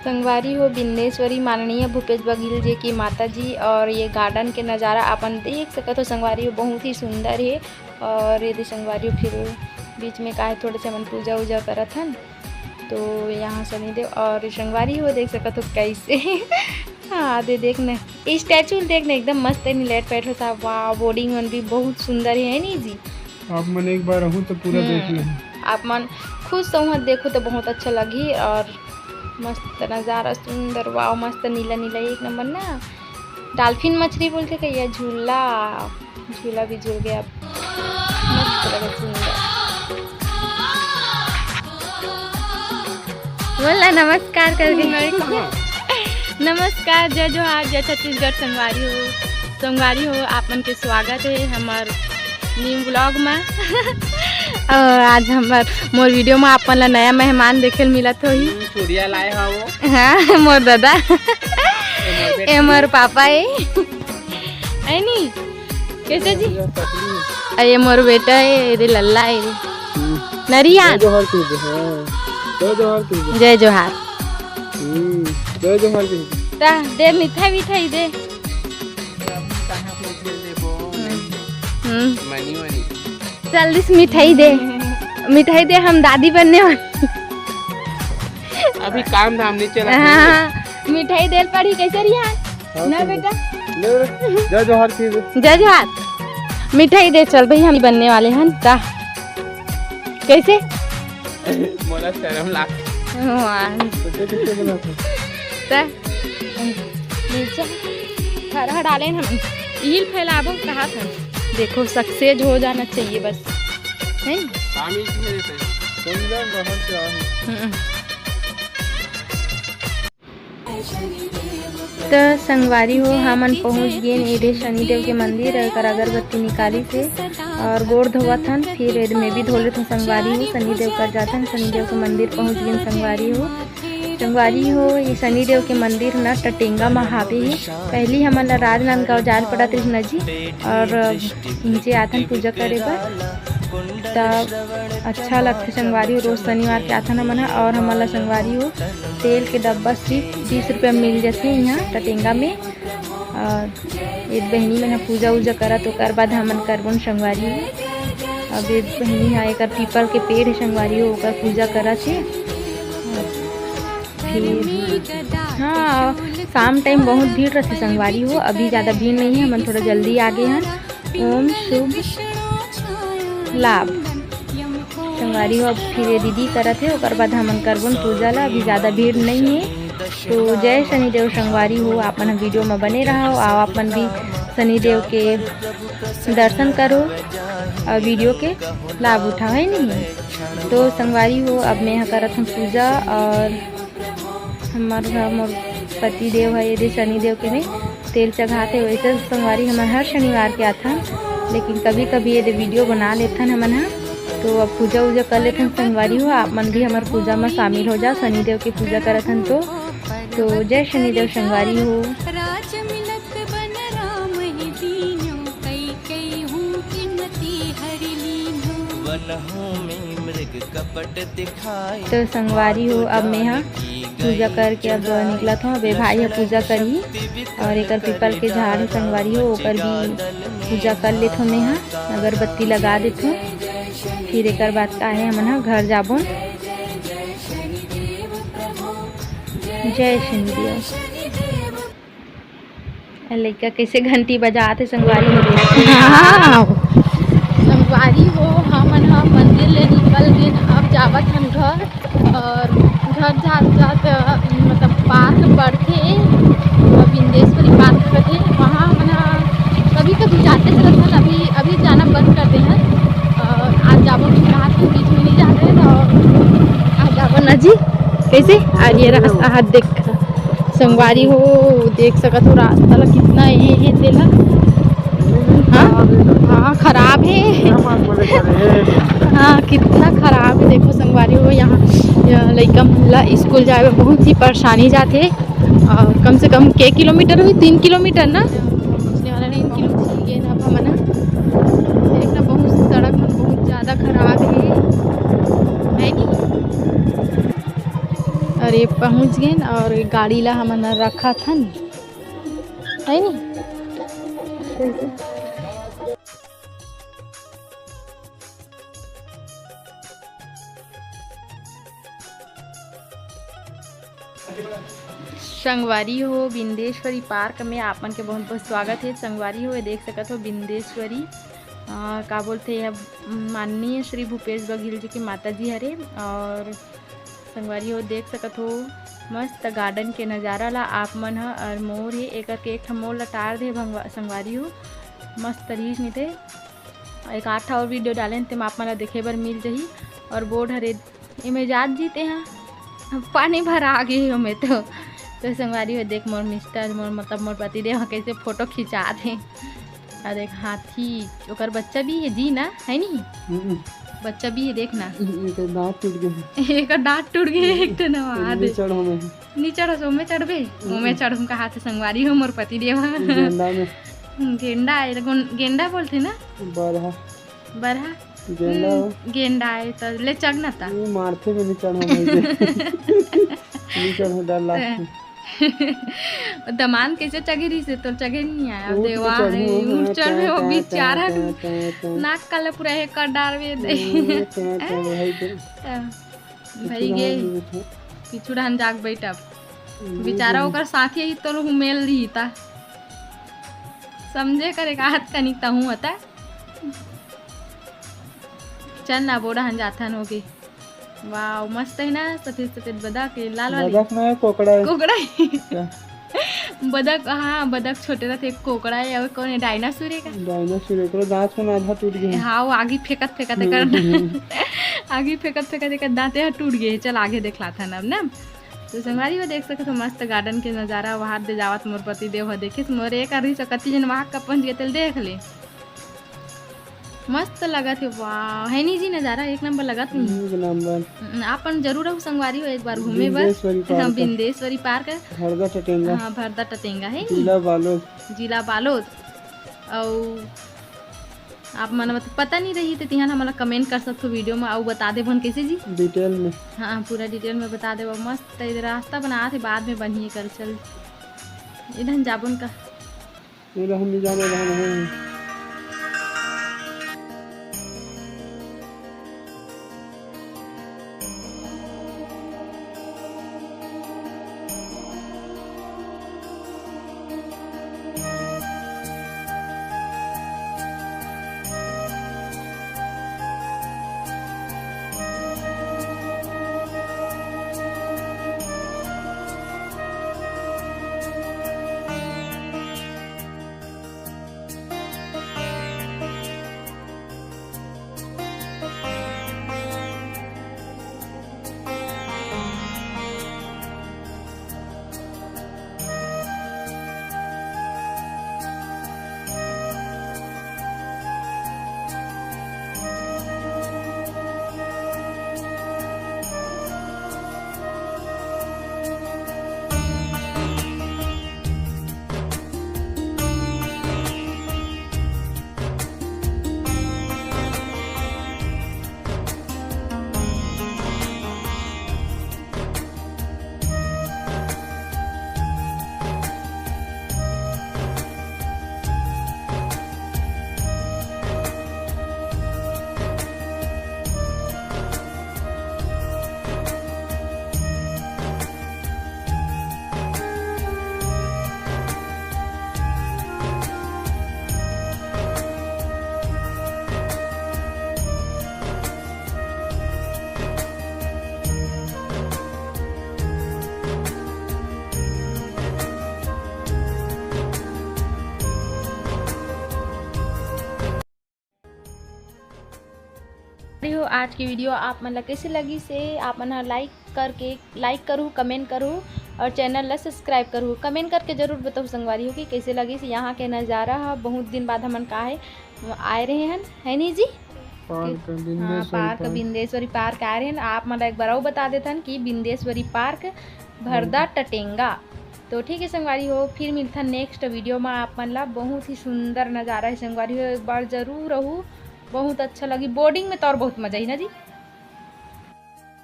संगवारी हो बिंदेश्वरी माननीय भूपेश बघेल जी की माता जी। और ये गार्डन के नज़ारा अपन देख सकते हो। संगवारी हो बहुत ही सुंदर है। और यदि संगवारी हो फिर बीच में का है थोड़े से मन पूजा उजा करत हन। तो यहाँ शनिदेव और संगवारी हो देख सकते हो कैसे हाँ दे देखना स्टैचू देखना एकदम मस्त है। लाइट पैट होता वाह बोर्डिंग वन भी बहुत सुंदर है नहीं जी। आप मन एक बार रहूँ तो पूरा देख लें। आप मन खुद संवत देखो तो बहुत अच्छा लगी। और मस्त नज़ारा सुंदर वाह मस्त नीला नीला एक नंबर ना। डॉल्फिन मछली बोलते क्या झूला झूला भी झूल गया मस्त लगा सुंदर। बोला नमस्कार करके नमस्कार जय जोहार जय छत्तीसगढ़। संगवारी हो आपन के स्वागत है हमार न्यू ब्लॉग में और आज हमार मोर वीडियो में आपन ला नया मेहमान देखे मिलत होही। चूड़िया लाए हो हाँ मोर दादा ए मोर पापा है नी कैसे जी। ये मोर बेटा है ये लल्ला है नरिया। जय जोहार दे मिठाई मिठाई दे। जल्दी से मिठाई दे हम दादी बनने वाली। अभी काम धाम नहीं चला। हाँ मिठाई दे पड़ी कैसे रिया ना बेटा। जय जोहार जय जोहार मिठाई दे चल भाई हम बनने वाले हैं ता कैसे मोला शर्म लाग नीचे हरा डाले हम हील फैलाबो कहा था। देखो सक्सेस हो जाना चाहिए बस है। तो संगवारी हो हमन पहुँच गए इधर शनिदेव के मंदिर और अगरबत्ती निकाली थे और गोड़ धोवत हन। फिर में भी धोले थे संगवारी हो शनिदेव कर जाता है। शनिदेव के मंदिर पहुँच गए संगवारी हो ये शनिदेव के मंदिर ना टटेंगा महावे है। पहली हमन ला राजनांदगांव जाल पड़ा कृष्ण जी और नीचे आथन पूजा करे बर तब अच्छा लगता संगवारी हो। रोज शनिवार के आथन हमन और हमन ला संगवारी हो तेल के डब्बा सिर्फ 20 रुपया मिल जाते यहाँ टटेंगा में। और एक बहनी में पूजा उजा करा तो कर बाद हमन करबन संगवारी हो। अब एक बहनी है एक पीपल के पेड़ है संगवारी हो ओकर पूजा करा थे। हाँ शाम टाइम बहुत भीड़ रहती संगवारी हो। अभी ज़्यादा भीड़ नहीं है हमन थोड़ा जल्दी आ गए हैं। ओम शुभ लाभ संगवारी हो। अब फिर ये दीदी करत है और बाद हमन करबन पूजा ला। अभी ज़्यादा भीड़ नहीं है। तो जय शनिदेव संगवारी हो आपन वीडियो में बने रहो आओ अपन भी शनिदेव के दर्शन करो और वीडियो के लाभ उठाओ है नहीं। तो संगवारी हो अब मैं यहाँ करत हूँ पूजा और हमारे मोर पति देव है यदि शनिदेव के में तेल चढ़ाते वैसे संगवारी हमारे हर शनिवार के आता। लेकिन कभी कभी यदि वीडियो बना लेते हैं हमन तो अब पूजा उजा कर लेते हैं संगवारी हो। आप मन भी हमारे पूजा में शामिल हो जाओ शनिदेव की पूजा करत हन। तो जय शनिदेव संगवारी हो। तो संगवारी हो अब मैं यहाँ पूजा करके अब निकला था। अब भाई है पूजा करी और एक पीपल के झाड़ है संगवारी हो ओकर भी पूजा कर लेते हो। मैं यहाँ अगरबत्ती लगा देते हूँ। फिर एक बात का है हम घर जाबो। जय शनिदेव लड़का कैसे घंटी बजाते संगवारी हो। संगवारी हो हमन मंदिर ले निकल गए। अब जावत हम घर और घर जात मतलब पार्क पड़ते बिंदेश्वरी पार्क करते वहाँ हमन कभी कभी जाते चलते अभी जाना बंद करते हैं। आज जाबो रात के बीच में नहीं जाते हैं तो आज जाबो ना जी कैसे। आज ये रास्ता हाथ देख संगवारी हो देख सकत हो रास्ता ला कितना ये देला। हाँ खराब है हाँ कितना खराब है देखो संगवारी हो। यहाँ लड़का ला स्कूल जाए में बहुत ही परेशानी जाते। और कम से कम के किलोमीटर हुई 3 किलोमीटर ना 3 किलोमीटर ना हमन देखना बहुत सड़क बहुत ज़्यादा खराब है कि और ये पहुँच गए और गाड़ी ला हमन रखा था है नी। संगवारी हो बिंदेश्वरी पार्क में आपन के बहुत बहुत स्वागत है। संगवारी हो देख सकत हो बिंदेश्वरी का बोलते हैं माननीय श्री भूपेश बघेल जी की माता जी हरे। और संगवारी हो देख सकत हो मस्त गार्डन के नज़ारा ला आप मन ह। और मोर है एक एक मोर लटार दे संगवारी हो मस्त तरीस नहीं थे। एक 8 और वीडियो डालें तो आप मन देखे बर मिल जाही। और बोर्ड हरे इमें जात जीते हैं पानी भरा आ गए हमें तो संगवारी हो देख मोर मिस्टर मोर मतलब मोर पतिदेव कैसे फोटो खिंचा थे। और एक हाथी ओकर बच्चा भी है जी ना है नी बच्चा भी है देखना दांत टूट गए एक दांत टूट गए एक तो नवा दे नीचे चढ़ो में चढ़बे में चढ़ूँ का हाथ संगवारी हो मोर पतिदेव गेंडा है गेंडा बोलते ना बरहा गेंडा है तो ले चढ़ना था मारते में नहीं चढ़ा डर लगता दमान कैसे चढ़ी रही से तो चढ़े नहीं आया अब देवा है ऊंट चढ़े वो बेचारा नाक काला पूरा है कर डारवे भाई गे पीछू रहन जाग बैठा बेचारा ओकर साथी ही तो मेल रही था समझे करे का हाथ कनिक तहूँ होता चल ना बोड़ा हन जाथन हो गई। वाह मस्त है ना सफेद सफेद बदक लाल वाली बदक में कोकड़ा बदक। हाँ बदक छोटे रहते एक कोकड़ा है और कौन है डायनासोर है का दांत में आधा टूट गया। हाँ वो आगे फेंकत आगे फेंकत दांते टूट गए। चल आगे देखला था ना अब ना तो संगवारी हो देख सके तो मस्त गार्डन के नज़ारा वहाँ दे जावत मोर पति देव हो देखे मोर एक रही सकती जन वहाँ का पहुँच गए देख ले मस्त लगा थे। वाह है नी जी नज़ारा एक नंबर लगा थी। आपन जरूर हो संगवारी हो एक बार घूमे बर बिंदेश्वरी पार्क भरदा टटेंगा है जिला बालोद। और आप मन पता नहीं रही तो तिहान हमारा कमेंट कर सकते हो वीडियो में और बता दे बन कैसे जी डिटेल में। हाँ पूरा डिटेल में बता दे। मस्त रास्ता बना थे बाद में बनिए कर चल इधर जाबुन का हम जाने रहना हो। आज की वीडियो आप मन कैसे लगी से आप मन लाइक करूँ कमेंट करूँ और चैनल ला सब्सक्राइब करूँ कमेंट करके जरूर बताओ संगवारी हो कि कैसे लगी से यहाँ के नज़ारा है। बहुत दिन बाद हमन का आए रहे हैं है नी जी पार्क बिंदेश्वरी पार्क आए रहे हैं। आप मतलब एक बार और बता देते हैं कि बिंदेश्वरी पार्क भरदा टटेंगा। तो ठीक है संगवारी हो फिर मिलता नेक्स्ट वीडियो में। आप मन ला बहुत ही सुंदर नज़ारा है संगवारी हो एक बार जरूर रहूँ बहुत अच्छा लगी। बोर्डिंग में तो और बहुत मज़ा ही ना जी।